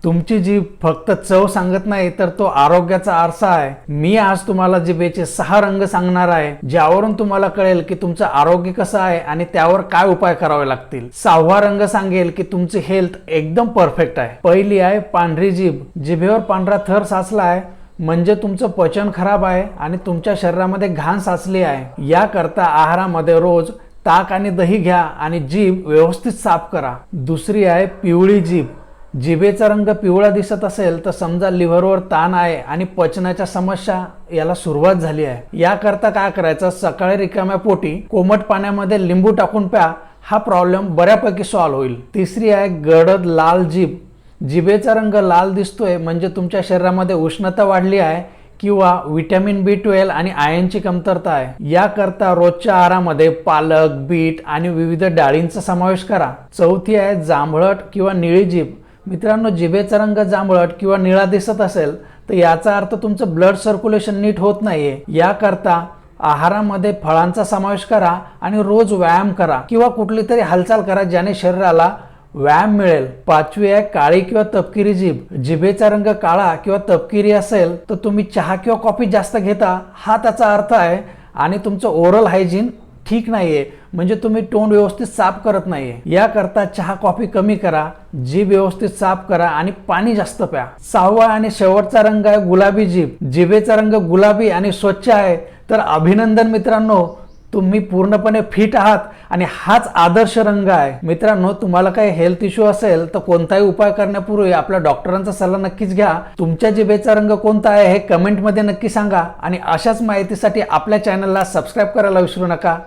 तुमची जीभ फक्त चव सांगत नाही तर तो आरोग्याचा आरसा आहे। मी आज तुम्हाला जिभेचे 6 रंग सांगणार आहे, ज्यावरून तुम्हाला कळेल की तुमचं आरोग्य कसं आहे आणि त्यावर काय उपाय करावे लागतील। 6वा रंग सांगेल की तुमची हेल्थ एकदम परफेक्ट आहे। पहिली आहे पांढरी जीभ। जिभेवर पांढरा थर साचला आहे म्हणजे तुमचं पचन खराब आहे आणि तुमच्या शरीरामध्ये घाण साचली आहे। याकरता आहारामध्ये रोज ताक आणि दही घ्या आणि जीभ व्यवस्थित साफ करा। दुसरी आहे पिवळी जीभ। जिभेचा रंग पिवळा दिसत असेल तर समजा लिव्हरवर ताण आहे आणि पचनाच्या समस्या याला सुरुवात झाली आहे। याकरता काय करायचं, सकाळी रिकाम्या पोटी कोमट पाण्यामध्ये लिंबू टाकून प्या, हा प्रॉब्लेम बऱ्यापैकी सॉल्व्ह होईल। तिसरी आहे गडद लाल जीभ। जिभेचा रंग लाल दिसतोय म्हणजे तुमच्या शरीरामध्ये उष्णता वाढली आहे किंवा विटॅमिन B12 आणि आयर्नची कमतरता आहे। याकरता रोजच्या आहारामध्ये पालक, बीट आणि विविध डाळींचा समावेश करा। चौथी आहे जांभळट किंवा निळी जीभ। मित्रांनो, जिभेचा रंग जांभळट किंवा निळा दिसत असेल तर याचा अर्थ तुमचं ब्लड सर्क्युलेशन नीट होत नाहीये। याकरता आहारामध्ये फळांचा समावेश करा आणि रोज व्यायाम करा किंवा कुठली तरी हालचाल करा ज्याने शरीराला व्यायाम मिळेल। पाचवी आहे काळी किंवा तपकिरी जीभ। जिभेचा रंग काळा किंवा तपकिरी असेल तर तुम्ही चहा किंवा कॉफी जास्त घेता, हा त्याचा अर्थ आहे आणि तुमचं ओरल हायजीन ठीक नाहीये, म्हणजे तुम्ही तोंड व्यवस्थित साफ करत नाहीये। याकरता चहा कॉफी कमी करा, जीभ व्यवस्थित साफ करा आणि पाणी जास्त प्या। 6वा आणि शेवटचा रंग आहे गुलाबी जीभ। जिभेचा रंग गुलाबी आणि स्वच्छ आहे तर अभिनंदन मित्रांनो, तुम्ही पूर्णपणे फिट आहात आणि हाच आदर्श रंग आहे। मित्रांनो, तुम्हाला काही हेल्थ इश्यू असेल तर कोणताही उपाय करण्यापूर्वी आपल्या डॉक्टरांचा सल्ला नक्कीच घ्या। तुमच्या जिभेचा रंग कोणता आहे हे कमेंटमध्ये नक्की सांगा आणि अशाच माहितीसाठी आपल्या चॅनलला सबस्क्राईब करायला विसरू नका।